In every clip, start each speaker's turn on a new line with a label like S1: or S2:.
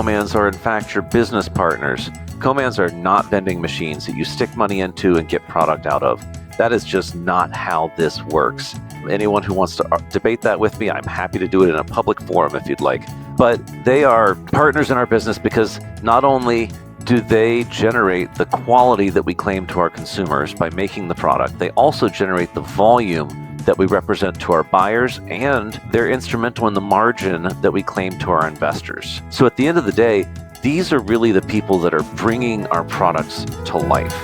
S1: co-mans are in fact your business partners. Co-mans are not vending machines that you stick money into and get product out of. That is just not how this works. Anyone who wants to debate that with me, I'm happy to do it in a public forum if you'd like. But they are partners in our business because not only do they generate the quality that we claim to our consumers by making the product, they also generate the volume that we represent to our buyers, and they're instrumental in the margin that we claim to our investors. So at the end of the day, these are really the people that are bringing our products to life.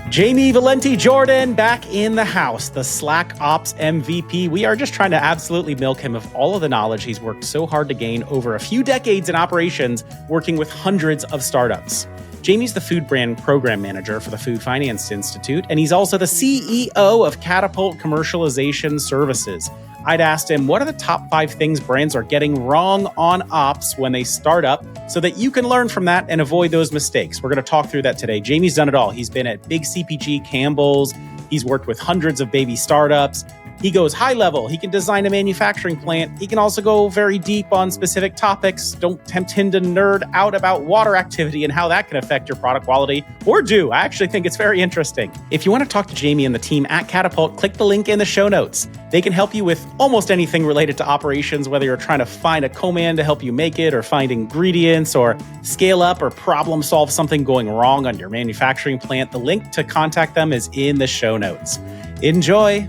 S2: Jamie Valenti-Jordan back in the house, the Slack Ops MVP. We are just trying to absolutely milk him of all of the knowledge he's worked so hard to gain over a few decades in operations, working with hundreds of startups. Jamie's the food brand program manager for the Food Finance Institute, and he's also the CEO of Catapult Commercialization Services. I'd asked him, what are the top 5 things brands are getting wrong on ops when they start up so that you can learn from that and avoid those mistakes? We're going to talk through that today. Jamie's done it all. He's been at big CPG, Campbell's. He's worked with hundreds of baby startups. He goes high level. He can design a manufacturing plant. He can also go very deep on specific topics. Don't tempt him to nerd out about water activity and how that can affect your product quality. Or do. I actually think it's very interesting. If you want to talk to Jamie and the team at Catapult, click the link in the show notes. They can help you with almost anything related to operations, whether you're trying to find a co-man to help you make it, or find ingredients, or scale up or problem solve something going wrong on your manufacturing plant. The link to contact them is in the show notes. Enjoy.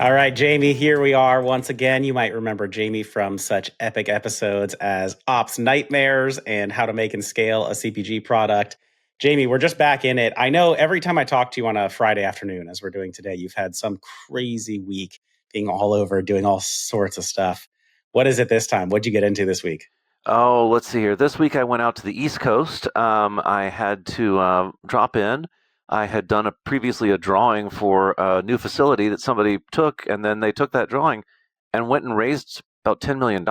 S2: All right, Jamie, here we are once again. You might remember Jamie from such epic episodes as Ops Nightmares and How to Make and Scale a CPG Product. Jamie, we're just back in it. I know every time I talk to you on a Friday afternoon, as we're doing today, you've had some crazy week being all over, doing all sorts of stuff. What is it this time? What'd you get into this week?
S1: Oh, let's see here. This week I went out to the East Coast. I had to drop in. I had done previously a drawing for a new facility that somebody took, and then they took that drawing and went and raised about $10 million.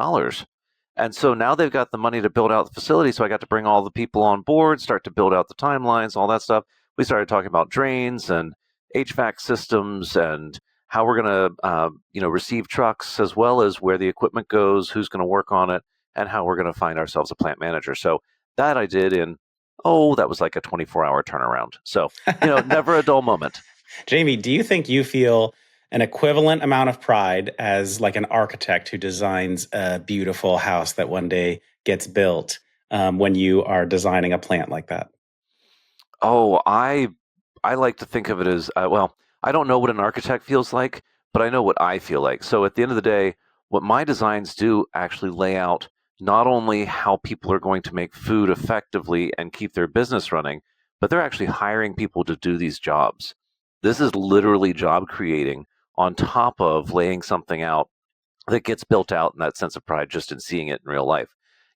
S1: And so now they've got the money to build out the facility, so I got to bring all the people on board, start to build out the timelines, all that stuff. We started talking about drains and HVAC systems and how we're going to receive trucks, as well as where the equipment goes, who's going to work on it, and how we're going to find ourselves a plant manager. So that I did in that was like a 24-hour turnaround. So, never a dull moment.
S2: Jamie, do you think you feel an equivalent amount of pride as like an architect who designs a beautiful house that one day gets built when you are designing a plant like that?
S1: Oh, I like to think of it as, I don't know what an architect feels like, but I know what I feel like. So at the end of the day, what my designs do actually lay out not only how people are going to make food effectively and keep their business running, but they're actually hiring people to do these jobs. This is literally job creating on top of laying something out that gets built out, in that sense of pride just in seeing it in real life.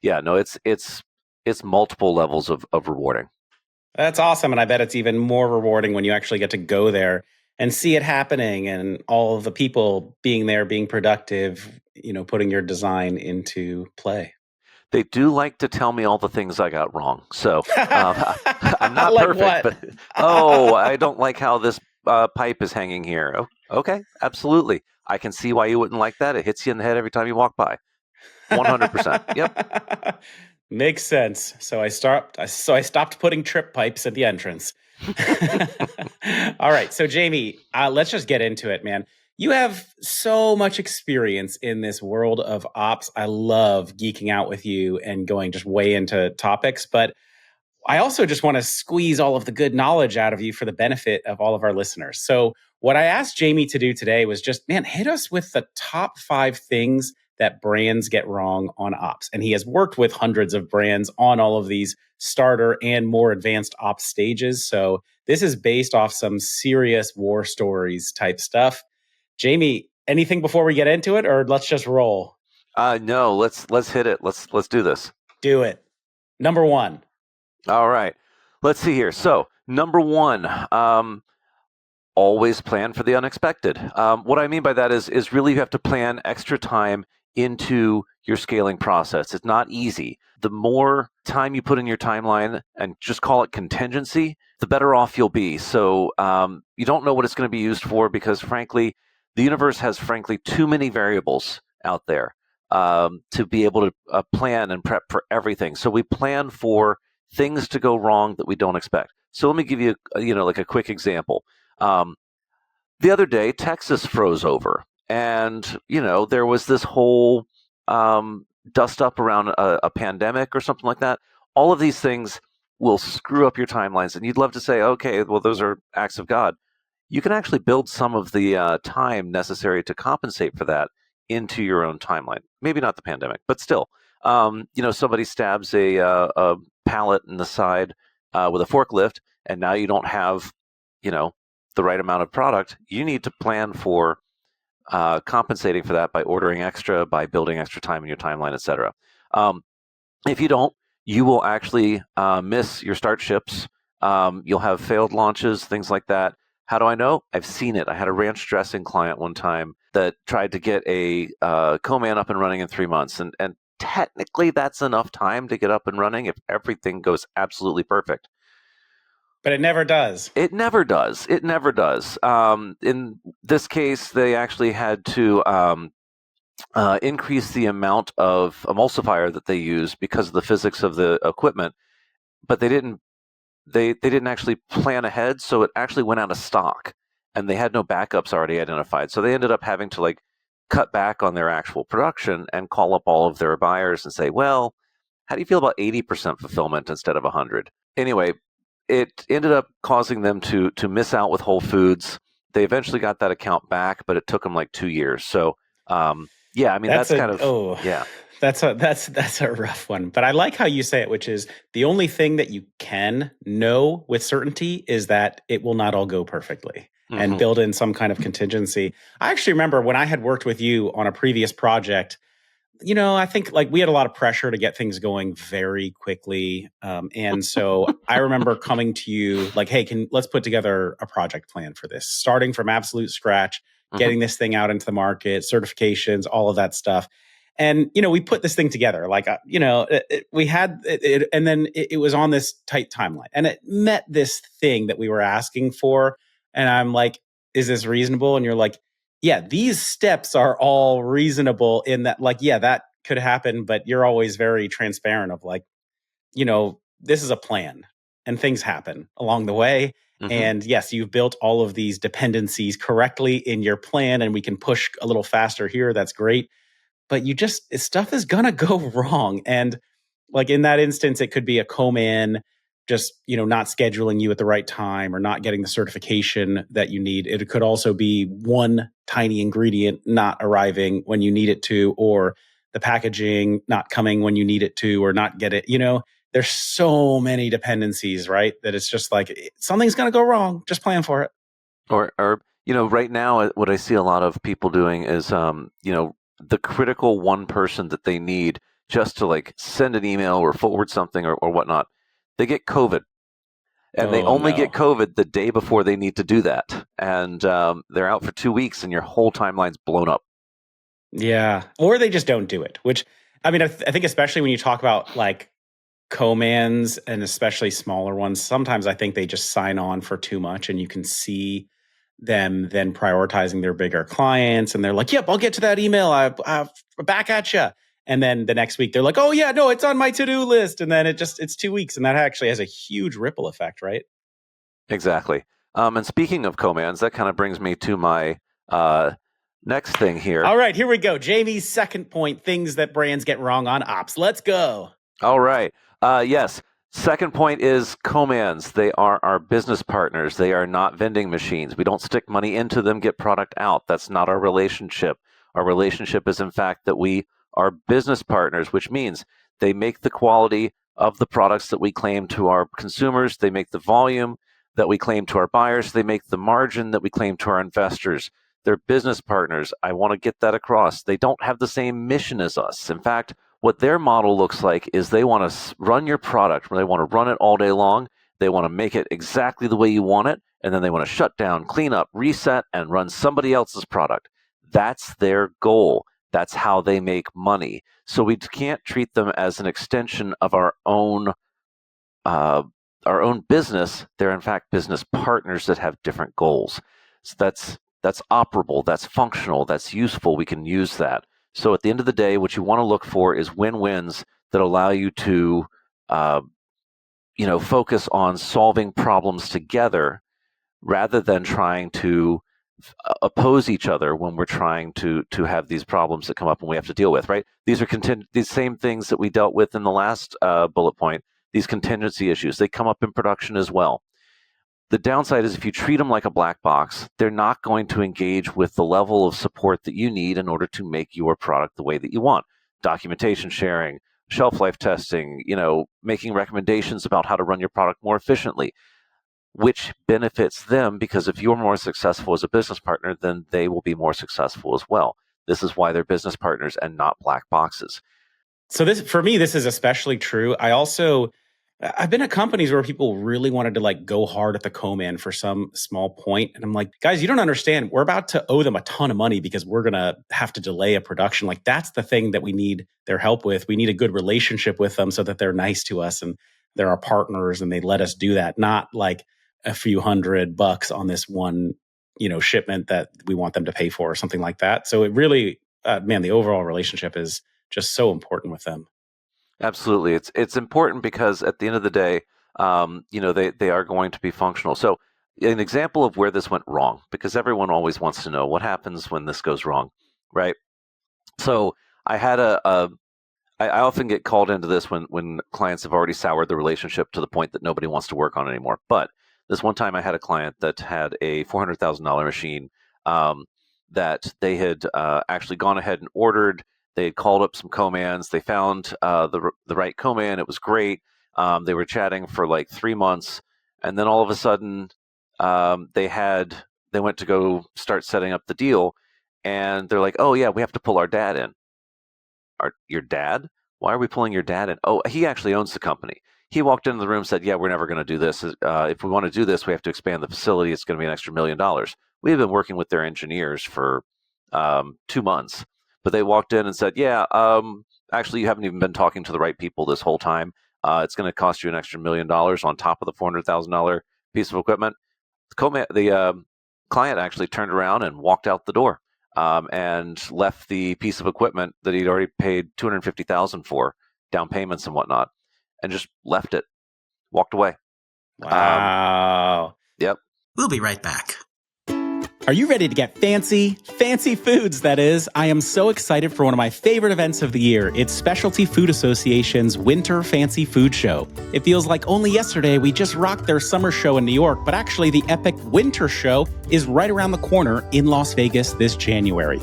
S1: Yeah, no, it's multiple levels of rewarding.
S2: That's awesome. And I bet it's even more rewarding when you actually get to go there and see it happening and all of the people being there, being productive, putting your design into play.
S1: They do like to tell me all the things I got wrong. So I'm not
S2: like
S1: perfect,
S2: what?
S1: but I don't like how this pipe is hanging here. Oh, okay, absolutely. I can see why you wouldn't like that. It hits you in the head every time you walk by. 100%. Yep.
S2: Makes sense. So I stopped putting trip pipes at the entrance. All right. So Jamie, let's just get into it, man. You have so much experience in this world of ops. I love geeking out with you and going just way into topics, but I also just want to squeeze all of the good knowledge out of you for the benefit of all of our listeners. So what I asked Jamie to do today was just, hit us with the top 5 things that brands get wrong on ops. And he has worked with hundreds of brands on all of these starter and more advanced ops stages. So this is based off some serious war stories type stuff. Jamie, anything before we get into it, or let's just roll?
S1: No, let's hit it. Let's do this.
S2: Do it. Number 1.
S1: All right. Let's see here. So, number 1, always plan for the unexpected. What I mean by that is really you have to plan extra time into your scaling process. It's not easy. The more time you put in your timeline, and just call it contingency, the better off you'll be. So you don't know what it's going to be used for, because frankly, the universe has too many variables out there. to be able to plan and prep for everything. So we plan for things to go wrong that we don't expect. So let me give you, like a quick example. Um, the other day, Texas froze over, and there was this whole dust up around a pandemic or something like that. All of these things will screw up your timelines, and you'd love to say, okay, well, those are acts of God. You can actually build some of the time necessary to compensate for that into your own timeline. Maybe not the pandemic, but still, somebody stabs a pallet in the side with a forklift, and now you don't have, you know, the right amount of product. You need to plan for compensating for that by ordering extra, by building extra time in your timeline, etc. Um, if you don't, you will actually miss your start ships. You'll have failed launches, things like that. How do I know? I've seen it. I had a ranch dressing client one time that tried to get a co-man up and running in 3 months. And technically, that's enough time to get up and running if everything goes absolutely perfect.
S2: But it never does.
S1: It never does. It never does. In this case, they actually had to increase the amount of emulsifier that they use because of the physics of the equipment, but they didn't. They didn't actually plan ahead, so it actually went out of stock, and they had no backups already identified. So they ended up having to cut back on their actual production and call up all of their buyers and say, "Well, how do you feel about 80% fulfillment instead of 100?" Anyway, it ended up causing them to miss out with Whole Foods. They eventually got that account back, but it took them like 2 years. So, yeah, I mean
S2: That's
S1: that's
S2: a
S1: kind of
S2: oh,
S1: yeah.
S2: that's a rough one. But I like how you say it, which is the only thing that you can know with certainty is that it will not all go perfectly, and
S1: Hmm.
S2: build in some kind of contingency. I actually remember when I had worked with you on a previous project, I think like we had a lot of pressure to get things going very quickly. And so I remember coming to you like, hey, let's put together a project plan for this, starting from absolute scratch,
S1: Hmm.
S2: getting this thing out into the market, certifications, all of that stuff. And, we put this thing together. Like, we had it, and then it was on this tight timeline and it met this thing that we were asking for. And I'm like, is this reasonable? And you're like, yeah, these steps are all reasonable in that, like, yeah, that could happen, but you're always very transparent of like, this is a plan and things happen along the way.
S1: Hmm.
S2: And yes, you've built all of these dependencies correctly in your plan and we can push a little faster here. That's great. But stuff is going to go wrong. And like in that instance, it could be a co-man just, not scheduling you at the right time or not getting the certification that you need. It could also be one tiny ingredient not arriving when you need it to, or the packaging not coming when you need it to, or not get it. There's so many dependencies, right? That it's just like something's going to go wrong. Just plan for it.
S1: Or right now, what I see a lot of people doing is, the critical one person that they need just to send an email or forward something or whatnot. They get COVID, and they
S2: Oh,
S1: only get
S2: no.
S1: COVID the day before they need to do that, and they're out for 2 weeks, and your whole timeline's blown up.
S2: Yeah. Or they just don't do it, which I mean, I think especially when you talk about like co-mans and especially smaller ones, sometimes I think they just sign on for too much and you can see them then prioritizing their bigger clients and they're like, yep, I'll get to that email. I back at you. And then the next week they're like, oh yeah, no, it's on my to-do list. And then it's 2 weeks. And that actually has a huge ripple effect, right?
S1: Exactly. And speaking of commands, that kind of brings me to my uh, next thing here.
S2: All right, here we go. Jamie's second point, things that brands get wrong on ops. Let's go.
S1: All right. Yes. Second point is commands. They are our business partners. They are not vending machines. We don't stick money into them, get product out. That's not our relationship. Our relationship is, in fact, that we are business partners, which means they make the quality of the products that we claim to our consumers. They make the volume that we claim to our buyers. They make the margin that we claim to our investors. They're business partners. I want to get that across. They don't have the same mission as us. In fact, what their model looks like is they want to run your product, they want to run it all day long. They want to make it exactly the way you want it, and then they want to shut down, clean up, reset, and run somebody else's product. That's their goal. That's how they make money. So we can't treat them as an extension of uh, our own business. They're in fact business partners that have different goals. So that's operable. That's functional. That's useful. We can use that. So at the end of the day, what you want to look for is win-wins that allow you to, uh, focus on solving problems together rather than trying to oppose each other when we're trying to have these problems that come up and we have to deal with. Right? These are these same things that we dealt with in the last bullet point. These contingency issues, they come up in production as well. The downside is if you treat them like a black box, they're not going to engage with the level of support that you need in order to make your product the way that you want. Documentation sharing, shelf life testing, making recommendations about how to run your product more efficiently, which benefits them because if you're more successful as a business partner, then they will be more successful as well. This is why they're business partners and not black boxes.
S2: So this, for me, this is especially true. I've been at companies where people really wanted to like go hard at the co-man for some small point. And I'm like, guys, you don't understand. We're about to owe them a ton of money because we're going to have to delay a production. Like that's the thing that we need their help with. We need a good relationship with them so that they're nice to us and they're our partners and they let us do that. Not like a few $100 on this one, shipment that we want them to pay for or something like that. So it really, man, the overall relationship is just so important with them.
S1: Absolutely, it's important because at the end of the day, they are going to be functional. So, an example of where this went wrong, because everyone always wants to know what happens when this goes wrong, right? So, I had I often get called into this when clients have already soured the relationship to the point that nobody wants to work on it anymore. But this one time, I had a client that had a $400,000 machine that they had actually gone ahead and ordered. They had called up some co-mans. They found the right co-man. It was great. They were chatting for like 3 months, and then all of a sudden, they went to go start setting up the deal, and they're like, "Oh yeah, we have to pull our dad in." Your dad? Why are we pulling your dad in? Oh, he actually owns the company. He walked into the room and said, yeah, we're never going to do this. If we want to do this, we have to expand the facility. It's going to be an extra $1 million. We've been working with their engineers for 2 months, but they walked in and said, yeah, actually, you haven't even been talking to the right people this whole time. It's going to cost you an extra $1 million on top of the $400,000 piece of equipment. The client actually turned around and walked out the door and left the piece of equipment that he'd already paid $250,000 for, down payments and whatnot, and just left it, walked away.
S2: Wow.
S1: Yep.
S3: We'll be right back.
S2: Are you ready to get fancy? Fancy foods, that is. I am so excited for one of my favorite events of the year. It's Specialty Food Association's Winter Fancy Food Show. It feels like only yesterday we just rocked their summer show in New York, but actually the epic winter show is right around the corner in Las Vegas this January.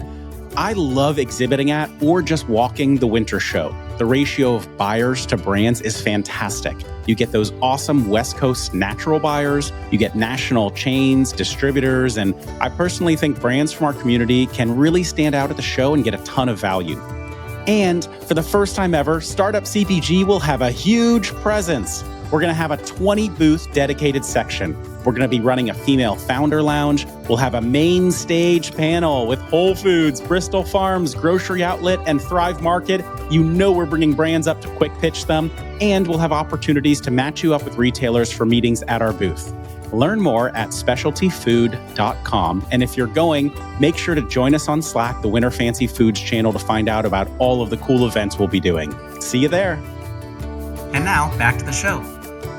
S2: I love exhibiting at or just walking the winter show. The ratio of buyers to brands is fantastic. You get those awesome West Coast natural buyers, you get national chains, distributors, and I personally think brands from our community can really stand out at the show and get a ton of value. And for the first time ever, Startup CPG will have a huge presence. We're going to have a 20-booth dedicated section. We're going to be running a female founder lounge. We'll have a main stage panel with Whole Foods, Bristol Farms, Grocery Outlet, and Thrive Market. You know we're bringing brands up to quick pitch them. And we'll have opportunities to match you up with retailers for meetings at our booth. Learn more at specialtyfood.com. And if you're going, make sure to join us on Slack, the Winter Fancy Foods channel, to find out about all of the cool events we'll be doing. See you there.
S3: And now, back to the show.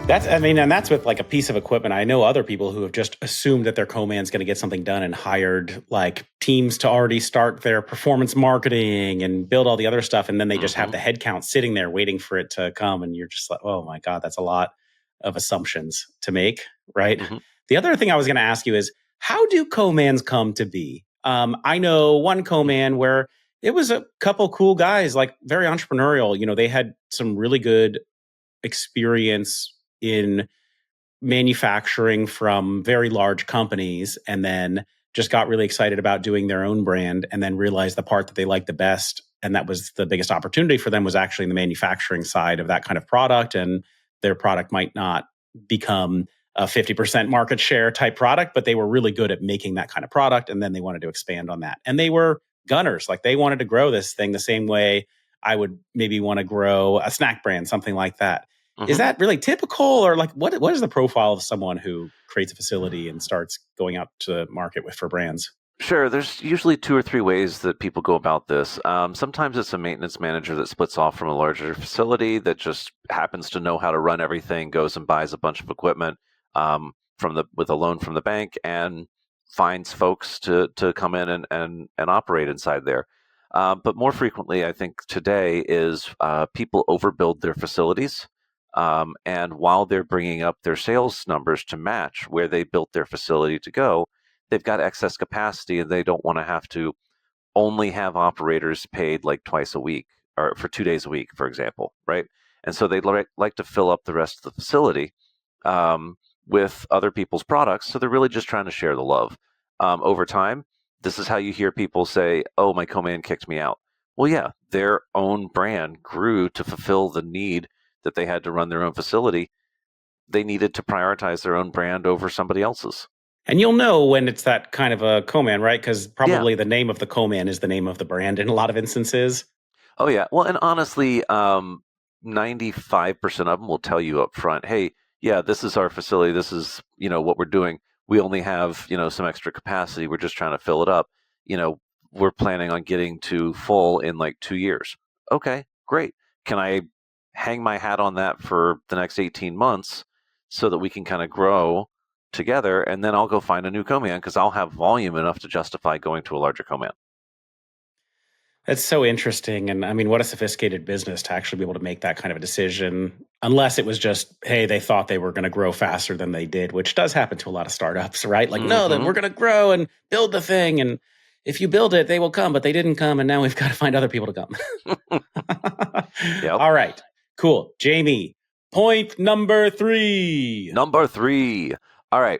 S2: That's with like a piece of equipment. I know other people who have just assumed that their co-man's going to get something done and hired like teams to already start their performance marketing and build all the other stuff. And then they just have the headcount sitting there waiting for it to come. And you're just like, oh my God, that's a lot of assumptions to make, right? Mm-hmm. The other thing I was going to ask you is, how do co-mans come to be? I know one co-man where it was a couple cool guys, like very entrepreneurial. You know, they had some really good experience in manufacturing from very large companies and then just got really excited about doing their own brand and then realized the part that they liked the best and that was the biggest opportunity for them was actually in the manufacturing side of that kind of product, and their product might not become a 50% market share type product, but they were really good at making that kind of product, and then they wanted to expand on that. And they were gunners. Like they wanted to grow this thing the same way I would maybe want to grow a snack brand, something like that. Mm-hmm. Is that really typical, or like what is the profile of someone who creates a facility and starts going out to market for brands?
S1: Sure, there's usually two or three ways that people go about this. Sometimes it's a maintenance manager that splits off from a larger facility that just happens to know how to run everything, goes and buys a bunch of equipment with a loan from the bank, and finds folks to come in and operate inside there. But more frequently, I think today is people overbuild their facilities, and while they're bringing up their sales numbers to match where they built their facility to go, they've got excess capacity and they don't want to have to only have operators paid like twice a week or for 2 days a week, for example, right? And so they'd like to fill up the rest of the facility um, with other people's products. So they're really just trying to share the love. Over time, this is how you hear people say, "Oh, my co-man kicked me out." Well, yeah, their own brand grew to fulfill the need that they had to run their own facility. They needed to prioritize their own brand over somebody else's.
S2: And you'll know when it's that kind of a co-man, right? Because
S1: Yeah.
S2: probably the name of the co-man is the name of the brand in a lot of instances.
S1: Oh yeah. Well, and honestly, 95% of them will tell you up front, "Hey, yeah, this is our facility. This is, what we're doing. We only have, some extra capacity. We're just trying to fill it up. You know, we're planning on getting to full in like 2 years." Okay, great. Can I hang my hat on that for the next 18 months so that we can kind of grow together, and then I'll go find a new co-man because I'll have volume enough to justify going to a larger co-man.
S2: That's so interesting. And I mean, what a sophisticated business to actually be able to make that kind of a decision, unless it was just, hey, they thought they were going to grow faster than they did, which does happen to a lot of startups, right? Like, no, that
S1: Hmm.
S2: we're going to grow and build the thing. And if you build it, they will come, but they didn't come. And now we've got to find other people to come.
S1: Yep.
S2: All right, cool. Jamie, point number 3.
S1: Number 3. All right.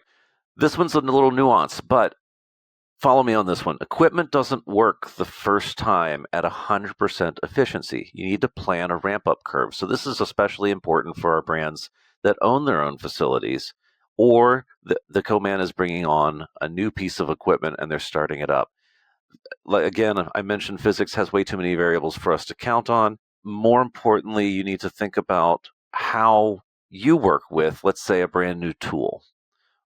S1: This one's a little nuanced, but follow me on this one. Equipment doesn't work the first time at 100% efficiency. You need to plan a ramp up curve. So, this is especially important for our brands that own their own facilities, or the co man is bringing on a new piece of equipment and they're starting it up. Like, again, I mentioned physics has way too many variables for us to count on. More importantly, you need to think about how you work with, let's say, a brand new tool,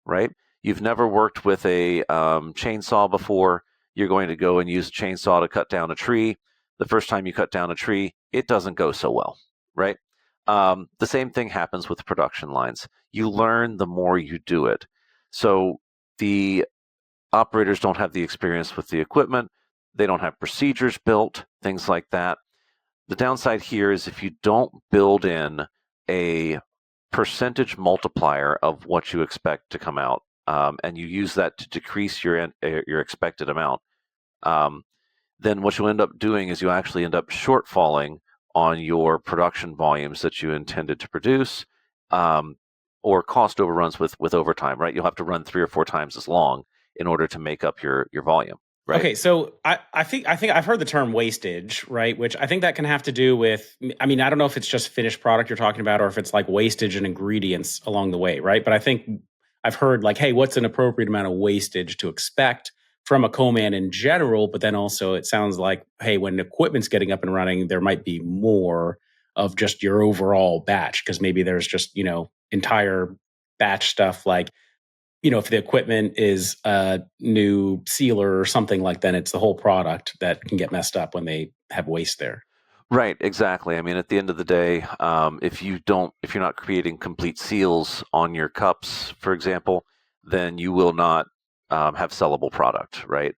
S1: right? You've never worked with a chainsaw before. You're going to go and use a chainsaw to cut down a tree. The first time you cut down a tree, it doesn't go so well, right? The same thing happens with production lines. You learn the more you do it. So the operators don't have the experience with the equipment. They don't have procedures built, things like that. The downside here is if you don't build in a percentage multiplier of what you expect to come out, and you use that to decrease your expected amount, um, then what you'll end up doing is you actually end up shortfalling on your production volumes that you intended to produce, um, or cost overruns with overtime. Right, you'll have to run 3 or 4 times as long in order to make up your volume. Right.
S2: Okay, so I think I've heard the term wastage, right? Which I think that can have to do with. I mean, I don't know if it's just finished product you're talking about, or if it's like wastage and ingredients along the way, right? But I think I've heard like, hey, what's an appropriate amount of wastage to expect from a co-man in general? But then also, it sounds like, hey, when equipment's getting up and running, there might be more of just your overall batch because maybe there's just entire batch stuff like if the equipment is a new sealer or something like that, it's the whole product that can get messed up when they have waste there.
S1: Right, exactly. I mean, at the end of the day, if you're not creating complete seals on your cups, for example, then you will not have sellable product, right?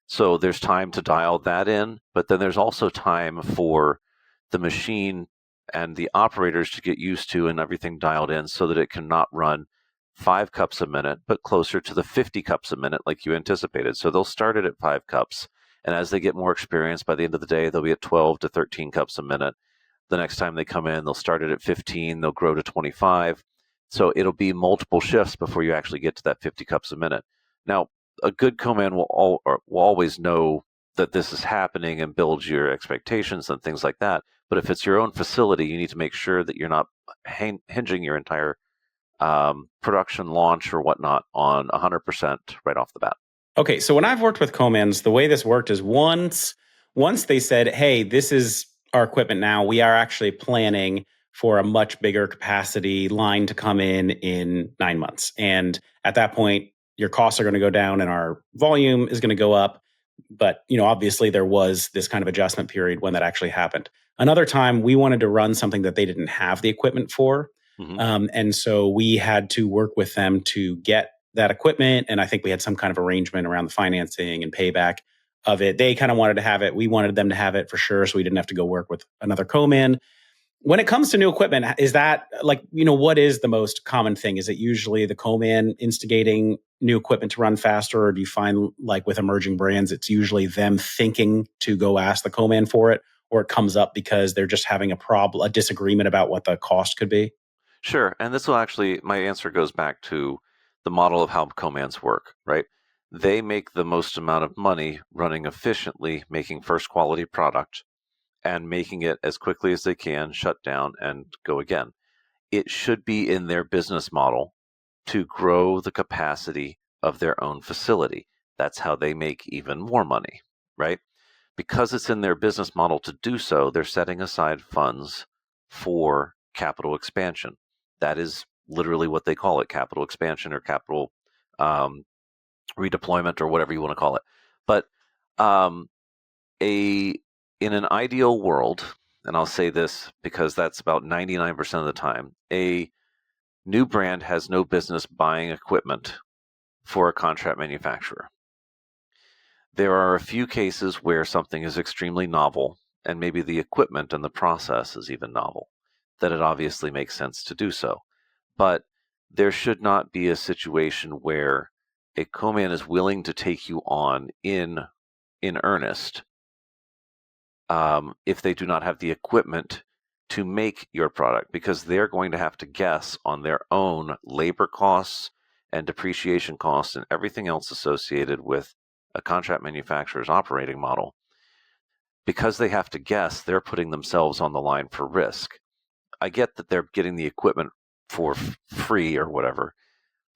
S1: So there's time to dial that in, but then there's also time for the machine and the operators to get used to and everything dialed in so that it can not run 5 cups a minute, but closer to the 50 cups a minute like you anticipated. So they'll start it at 5 cups. And as they get more experience, by the end of the day, they'll be at 12 to 13 cups a minute. The next time they come in, they'll start it at 15, they'll grow to 25. So it'll be multiple shifts before you actually get to that 50 cups a minute. Now, a good co-man will always know that this is happening and builds your expectations and things like that. But if it's your own facility, you need to make sure that you're not hinging your entire production launch or whatnot on 100% right off the bat.
S2: Okay, so when I've worked with co-mans, the way this worked is once they said, "Hey, this is our equipment now. We are actually planning for a much bigger capacity line to come in 9 months." And at that point, your costs are going to go down and our volume is going to go up. But, obviously there was this kind of adjustment period when that actually happened. Another time we wanted to run something that they didn't have the equipment for. And so we had to work with them to get that equipment. And I think we had some kind of arrangement around the financing and payback of it. They kind of wanted to have it. We wanted them to have it for sure. So we didn't have to go work with another co-man. When it comes to new equipment, is that what is the most common thing? Is it usually the co-man instigating new equipment to run faster? Or do you find like with emerging brands, it's usually them thinking to go ask the co-man for it, or it comes up because they're just having a disagreement about what the cost could be?
S1: Sure. And this will actually, my answer goes back to the model of how co-mans work, right? They make the most amount of money running efficiently, making first quality product and making it as quickly as they can, shut down and go again. It should be in their business model to grow the capacity of their own facility. That's how they make even more money, right? Because it's in their business model to do so, they're setting aside funds for capital expansion. That is literally what they call it, capital expansion or capital redeployment or whatever you want to call it. But in an ideal world, and I'll say this because that's about 99% of the time, a new brand has no business buying equipment for a contract manufacturer. There are a few cases where something is extremely novel, and maybe the equipment and the process is even novel, that it obviously makes sense to do so. But there should not be a situation where a co-man is willing to take you on in earnest if they do not have the equipment to make your product, because they're going to have to guess on their own labor costs and depreciation costs and everything else associated with a contract manufacturer's operating model. Because they have to guess, they're putting themselves on the line for risk. I get that they're getting the equipment for free or whatever,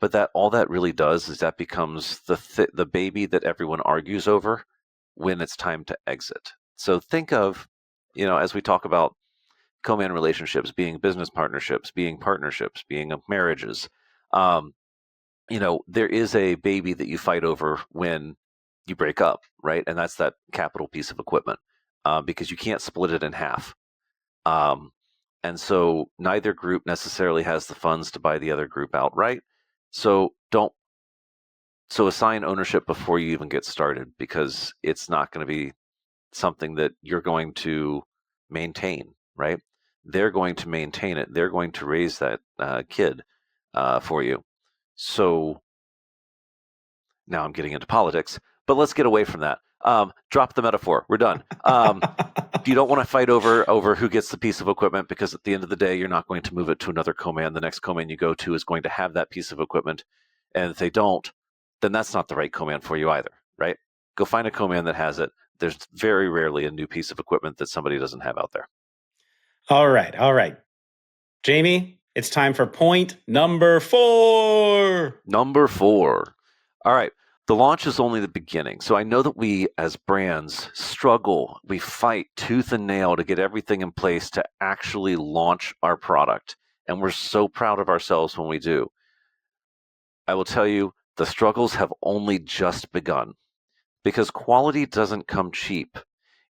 S1: but that all that really does is that becomes the baby that everyone argues over when it's time to exit. So think of, as we talk about co-man relationships being business partnerships, being partnerships, being marriages, there is a baby that you fight over when you break up, right? And that's that capital piece of equipment, because you can't split it in half. And so neither group necessarily has the funds to buy the other group outright. So assign ownership before you even get started, because it's not going to be something that you're going to maintain, right? They're going to maintain it. They're going to raise that kid for you. So now I'm getting into politics, but let's get away from that. Drop the metaphor. We're done. You don't want to fight over who gets the piece of equipment, because at the end of the day, you're not going to move it to another co-man. The next co-man you go to is going to have that piece of equipment. And if they don't, then that's not the right co-man for you either, right? Go find a co-man that has it. There's very rarely a new piece of equipment that somebody doesn't have out there.
S2: All right. Jamie, it's time for point number 4.
S1: Number 4. All right. The launch is only the beginning. So I know that we as brands struggle. We fight tooth and nail to get everything in place to actually launch our product. And we're so proud of ourselves when we do. I will tell you, the struggles have only just begun, because quality doesn't come cheap.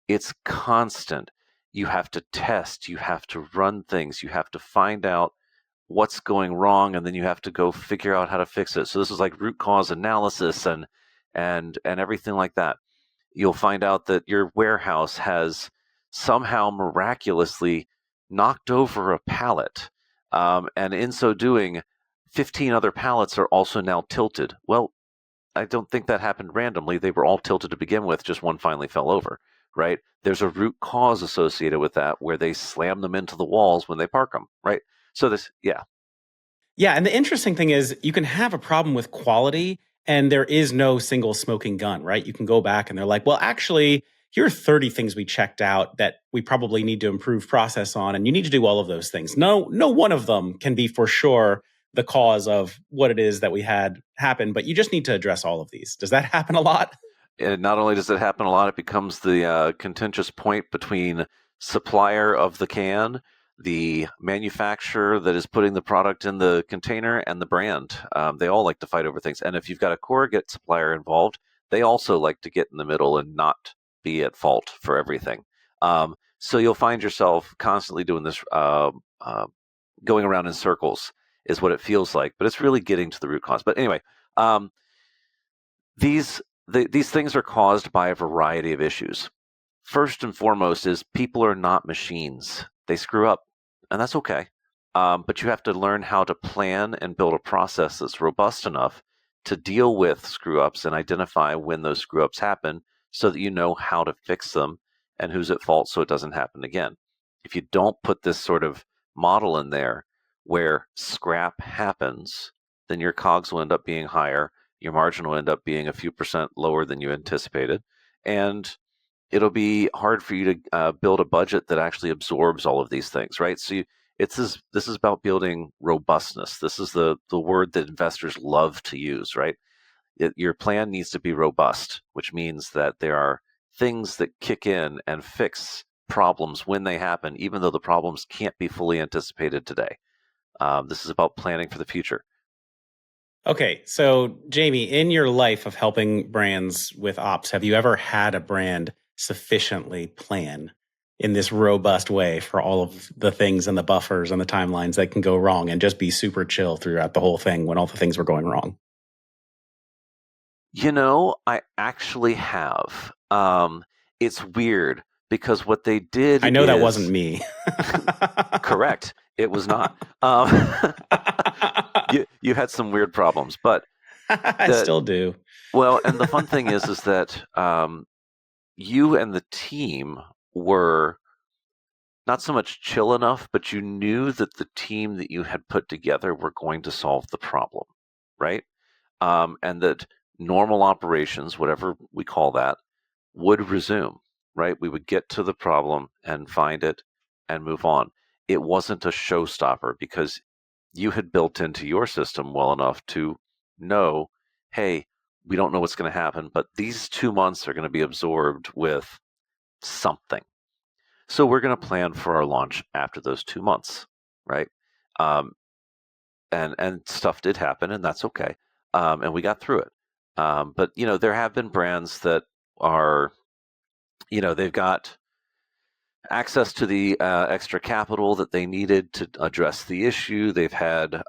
S1: It's constant. You have to test, you have to run things, you have to find out what's going wrong, and then you have to go figure out how to fix it. So this is like root cause analysis and everything like that. You'll find out that your warehouse has somehow miraculously knocked over a pallet, and in so doing, 15 other pallets are also now tilted. Well, I don't think that happened randomly. They were all tilted to begin with, just one finally fell over, right? There's a root cause associated with that where they slam them into the walls when they park them, right? So
S2: Yeah, and the interesting thing is you can have a problem with quality and there is no single smoking gun, right? You can go back and they're like, well, actually, here are 30 things we checked out that we probably need to improve process on, and you need to do all of those things. No one of them can be for sure the cause of what it is that we had happen, but you just need to address all of these. Does that happen a lot?
S1: And not only does it happen a lot, it becomes the contentious point between supplier of the can, the manufacturer that is putting the product in the container, and the brand. They all like to fight over things. And if you've got a corrugate supplier involved, they also like to get in the middle and not be at fault for everything. So you'll find yourself constantly doing this, going around in circles, is what it feels like. But it's really getting to the root cause. But anyway, um, these things are caused by a variety of issues. First and foremost is people are not machines. They screw up, and that's okay. But you have to learn how to plan and build a process that's robust enough to deal with screw ups and identify when those screw ups happen so that you know how to fix them and who's at fault so it doesn't happen again. If you don't put this sort of model in there where scrap happens, then your COGS will end up being higher. Your margin will end up being a few percent lower than you anticipated. And it'll be hard for you to build a budget that actually absorbs all of these things, right? So this is about building robustness. This is the word that investors love to use, right? Your plan needs to be robust, which means that there are things that kick in and fix problems when they happen, even though the problems can't be fully anticipated today. This is about planning for the future.
S2: Okay, so Jamie, in your life of helping brands with ops, have you ever had a brand sufficiently plan in this robust way for all of the things and the buffers and the timelines that can go wrong and just be super chill throughout the whole thing when all the things were going wrong?
S1: I actually have. It's weird because what they did
S2: I know that wasn't
S1: is
S2: me.
S1: correct. It was not. You had some weird problems, but
S2: I still do.
S1: well, and the fun thing is that you and the team were not so much chill enough, but you knew that the team that you had put together were going to solve the problem, right? And that normal operations, whatever we call that, would resume, right? We would get to the problem and find it and move on. It wasn't a showstopper because you had built into your system well enough to know, hey, we don't know what's going to happen, but these 2 months are going to be absorbed with something. So we're going to plan for our launch after those 2 months, right? Um, and stuff did happen, and that's okay. And we got through it. But there have been brands that are, they've got access to the extra capital that they needed to address the issue. They've had,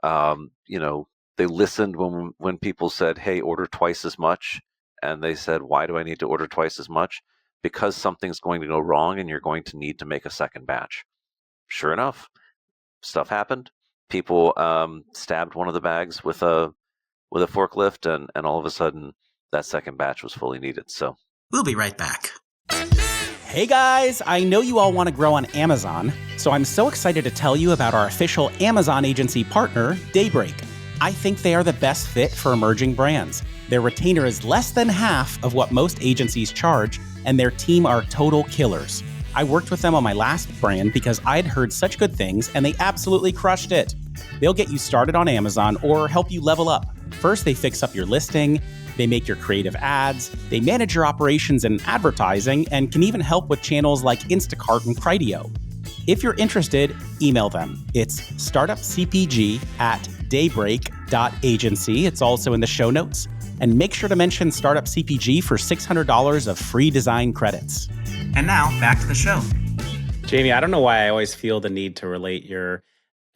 S1: they listened when people said, "Hey, order twice as much," and they said, "Why do I need to order twice as much?" Because something's going to go wrong, and you're going to need to make a second batch. Sure enough, stuff happened. People stabbed one of the bags with a forklift, and all of a sudden, that second batch was fully needed. So
S3: We'll be right back.
S2: Hey guys, I know you all want to grow on Amazon, so I'm so excited to tell you about our official Amazon agency partner, Daybreak. I think they are the best fit for emerging brands. Their retainer is less than half of what most agencies charge, and their team are total killers. I worked with them on my last brand because I'd heard such good things, and they absolutely crushed it. They'll get you started on Amazon or help you level up. First, they fix up your listing. They make your creative ads, they manage your operations and advertising, and can even help with channels like Instacart and Criteo. If you're interested, email them. It's startupcpg@daybreak.agency. It's also in the show notes. And make sure to mention Startup CPG for $600 of free design credits.
S3: And now, back to the show.
S2: Jamie, I don't know why I always feel the need to relate your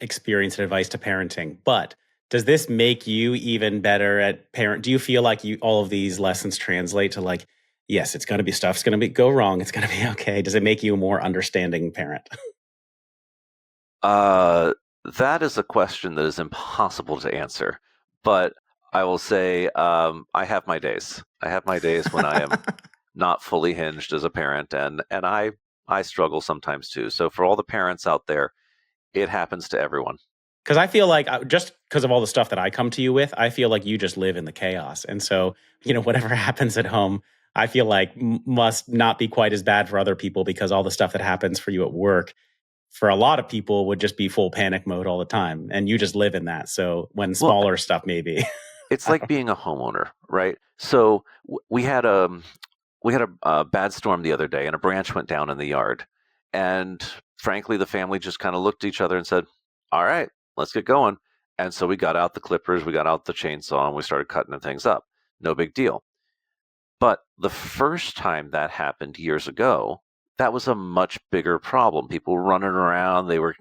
S2: experience and advice to parenting, but does this make you even better at parent? Do you feel like all of these lessons translate to like, yes, it's going to be stuff's going to go wrong. It's going to be okay. Does it make you a more understanding parent?
S1: That is a question that is impossible to answer. But I will say I have my days. I have my days when I am not fully hinged as a parent, and I struggle sometimes too. So for all the parents out there, it happens to everyone.
S2: Because I feel like just because of all the stuff that I come to you with, I feel like you just live in the chaos. And so, whatever happens at home, I feel like must not be quite as bad for other people because all the stuff that happens for you at work, for a lot of people would just be full panic mode all the time. And you just live in that. So when smaller stuff maybe.
S1: It's like being a homeowner, right? So we had a bad storm the other day and a branch went down in the yard. And frankly, the family just kind of looked at each other and said, all right, let's get going. And so we got out the clippers, we got out the chainsaw, and we started cutting things up. No big deal. But the first time that happened years ago, that was a much bigger problem. People were running around, they were,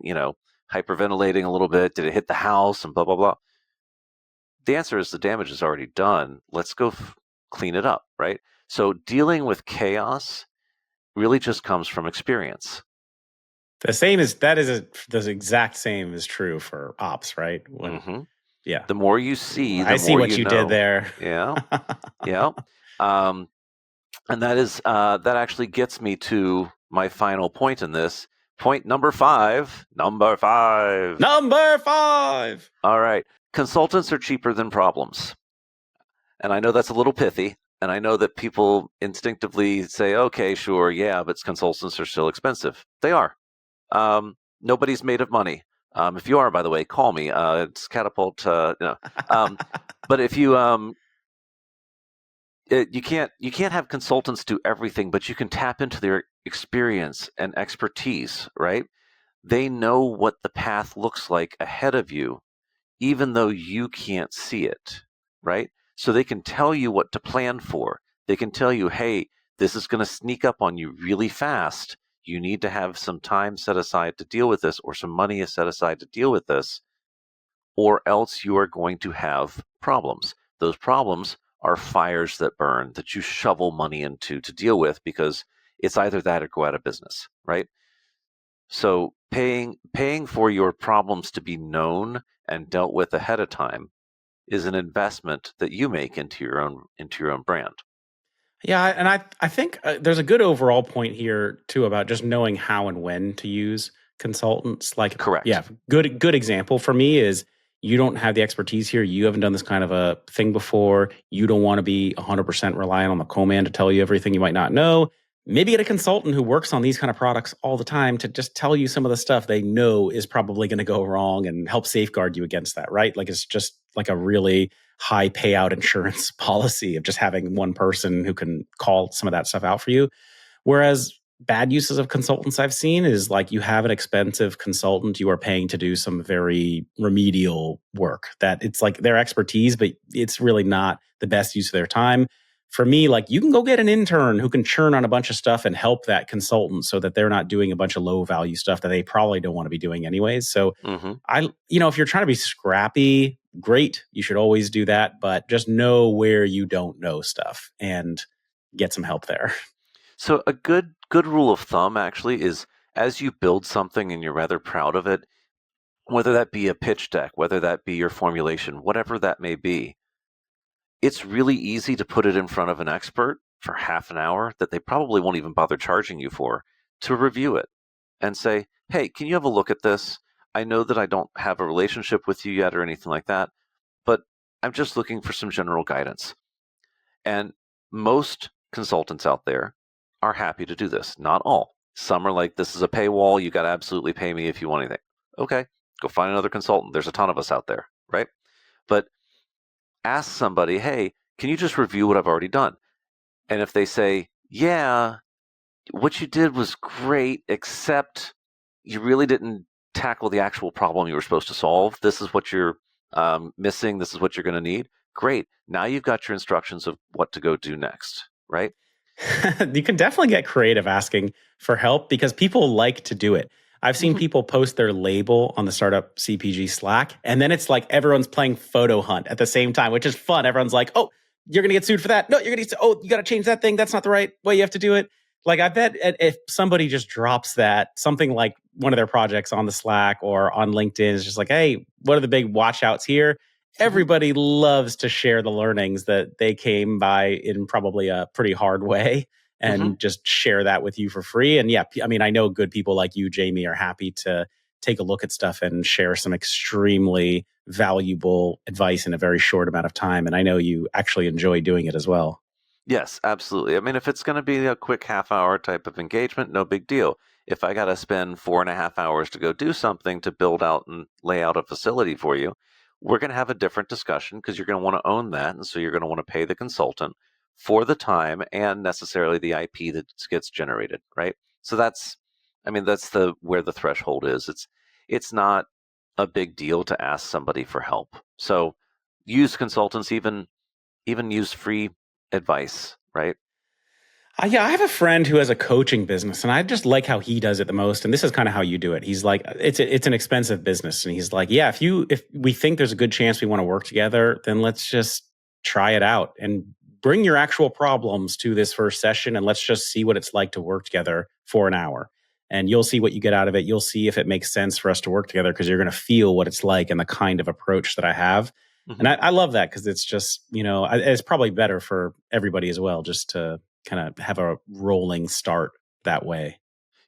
S1: hyperventilating a little bit. Did it hit the house and blah, blah, blah? The answer is the damage is already done. Let's go clean it up, right? So dealing with chaos really just comes from experience.
S2: The exact same is true for ops, right? Yeah.
S1: The more you see, the
S2: I see
S1: more
S2: what you did there.
S1: Yeah. Yeah. And that actually gets me to my final point in this. Point number 5. Number 5. All right. Consultants are cheaper than problems. And I know that's a little pithy. And I know that people instinctively say, okay, sure, yeah, but consultants are still expensive. They are. Nobody's made of money. If you are, by the way, call me. It's Catapult. But if you you can't have consultants do everything, but you can tap into their experience and expertise, right? They know what the path looks like ahead of you, even though you can't see it, right? So they can tell you what to plan for. They can tell you, hey, this is going to sneak up on you really fast. You need to have some time set aside to deal with this, or some money set aside to deal with this, or else you are going to have problems. Those problems are fires that burn that you shovel money into to deal with, because it's either that or go out of business, right? So paying for your problems to be known and dealt with ahead of time is an investment that you make into your own brand.
S2: Yeah, and I think there's a good overall point here too about just knowing how and when to use consultants. Like,
S1: Correct.
S2: Yeah, good example for me is you don't have the expertise here. You haven't done this kind of a thing before. You don't want to be 100% reliant on the co-man to tell you everything you might not know. Maybe get a consultant who works on these kind of products all the time to just tell you some of the stuff they know is probably going to go wrong and help safeguard you against that, right? Like, it's just like a really high payout insurance policy of just having one person who can call some of that stuff out for you. Whereas bad uses of consultants I've seen is like you have an expensive consultant you are paying to do some very remedial work that it's like their expertise, but it's really not the best use of their time. For me, like, you can go get an intern who can churn on a bunch of stuff and help that consultant so that they're not doing a bunch of low value stuff that they probably don't want to be doing anyways. So if you're trying to be scrappy, great. You should always do that, but just know where you don't know stuff and get some help there.
S1: So a good rule of thumb actually is, as you build something and you're rather proud of it, whether that be a pitch deck, whether that be your formulation, whatever that may be, it's really easy to put it in front of an expert for half an hour that they probably won't even bother charging you for, to review it and say, hey, can you have a look at this? I know that I don't have a relationship with you yet or anything like that, but I'm just looking for some general guidance. And most consultants out there are happy to do this. Not all. Some are like, this is a paywall. You got to absolutely pay me if you want anything. Okay, go find another consultant. There's a ton of us out there, right? But ask somebody, hey, can you just review what I've already done? And if they say, yeah, what you did was great, except you really didn't tackle the actual problem you were supposed to solve. This is what you're missing. This is what you're going to need. Great. Now you've got your instructions of what to go do next, right?
S2: You can definitely get creative asking for help because people like to do it. I've seen people post their label on the Startup CPG Slack, and then it's like everyone's playing photo hunt at the same time, which is fun. Everyone's like, oh, you're going to get sued for that. No, you're going to, oh, you got to change that thing. That's not the right way you have to do it. Like, I bet if somebody just drops that, something like one of their projects on the Slack or on LinkedIn is just like, hey, what are the big watch outs here? Everybody loves to share the learnings that they came by in probably a pretty hard way and just share that with you for free. And yeah, I mean, I know good people like you, Jamie, are happy to take a look at stuff and share some extremely valuable advice in a very short amount of time. And I know you actually enjoy doing it as well.
S1: Yes, absolutely. I mean, if it's going to be a quick half-hour type of engagement, no big deal. If I got to spend 4.5 hours to go do something to build out and lay out a facility for you, we're going to have a different discussion because you're going to want to own that. And so you're going to want to pay the consultant for the time and necessarily the IP that gets generated, right? So that's I mean, that's where the threshold is. It's not a big deal to ask somebody for help. So use consultants, even use free advice, right?
S2: Yeah, I have a friend who has a coaching business, and I just like how he does it the most. And this is kind of how you do it. He's like, it's an expensive business, and he's like, yeah, if we think there's a good chance we want to work together, then let's just try it out and bring your actual problems to this first session, and let's just see what it's like to work together for an hour. And you'll see what you get out of it. You'll see if it makes sense for us to work together because you're going to feel what it's like and the kind of approach that I have.
S1: Mm-hmm.
S2: And I love that because it's just, it's probably better for everybody as well, just to kind of have a rolling start that way.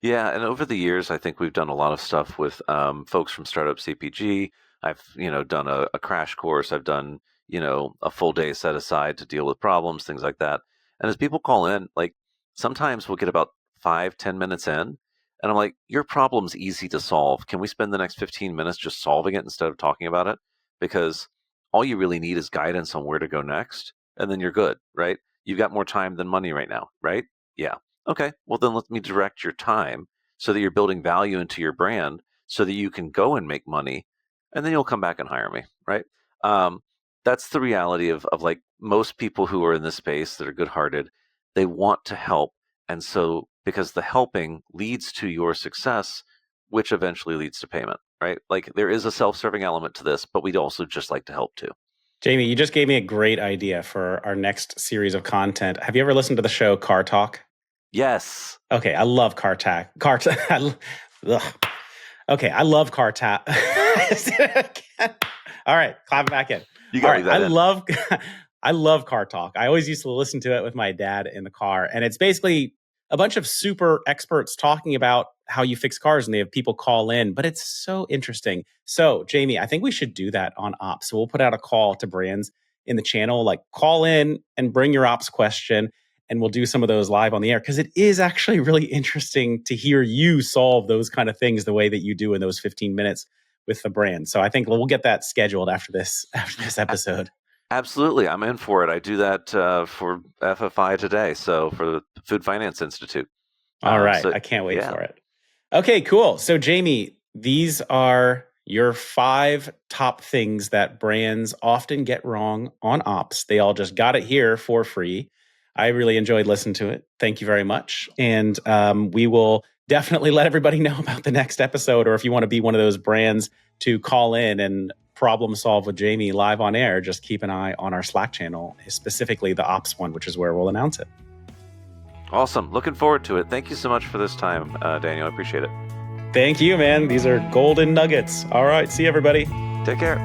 S1: Yeah, and over the years, I think we've done a lot of stuff with folks from Startup CPG. I've done a crash course. I've done a full day set aside to deal with problems, things like that. And as people call in, like sometimes we'll get about 5-10 minutes in, and I'm like, your problem's easy to solve. Can we spend the next 15 minutes just solving it instead of talking about it? Because all you really need is guidance on where to go next, and then you're good, right? You've got more time than money right now, right? Yeah. Okay, well then let me direct your time so that you're building value into your brand so that you can go and make money, and then you'll come back and hire me, right? That's the reality of like most people who are in this space that are good-hearted. They want to help, and so because the helping leads to your success, which eventually leads to payment, right? Like there is a self-serving element to this, but we'd also just like to help too.
S2: Jamie, you just gave me a great idea for our next series of content. Have you ever listened to the show Car Talk?
S1: Yes.
S2: Okay, I love car talk. Okay, I love car talk. All right, clap it back in.
S1: You got
S2: All right,
S1: that in.
S2: I love car talk. I always used to listen to it with my dad in the car, and it's basically a bunch of super experts talking about how you fix cars, and they have people call in, but it's so interesting. So, Jamie, I think we should do that on ops. So we'll put out a call to brands in the channel, like call in and bring your ops question, and we'll do some of those live on the air because it is actually really interesting to hear you solve those kind of things the way that you do in those 15 minutes with the brand. So I think we'll get that scheduled after this episode.
S1: Absolutely. I'm in for it. I do that for FFI today, so for the Food Finance Institute.
S2: All right. I can't wait for it. Okay, cool. So, Jamie, these are your 5 top things that brands often get wrong on ops. They all just got it here for free. I really enjoyed listening to it. Thank you very much. And we will definitely let everybody know about the next episode, or if you want to be one of those brands to call in and problem solve with Jamie live on air, just keep an eye on our Slack channel, specifically the ops one, which is where we'll announce it.
S1: Awesome. Looking forward to it. Thank you so much for this time, Daniel. I appreciate it.
S2: Thank you, man. These are golden nuggets. All right. See you, everybody.
S1: Take care.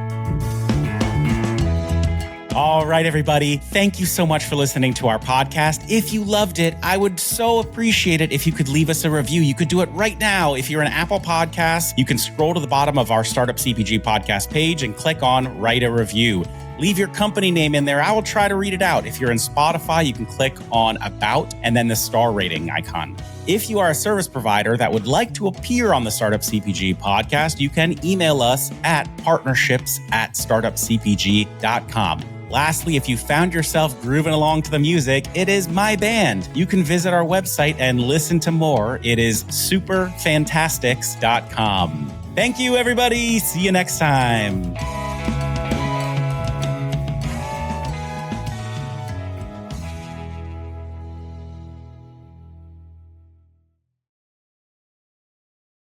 S2: All right, everybody. Thank you so much for listening to our podcast. If you loved it, I would so appreciate it if you could leave us a review. You could do it right now. If you're an Apple Podcast, you can scroll to the bottom of our Startup CPG podcast page and click on Write a Review. Leave your company name in there. I will try to read it out. If you're in Spotify, you can click on About and then the star rating icon. If you are a service provider that would like to appear on the Startup CPG podcast, you can email us at partnerships@startupcpg.com. Lastly, if you found yourself grooving along to the music, it is my band. You can visit our website and listen to more. It is superfantastics.com. Thank you, everybody. See you next time.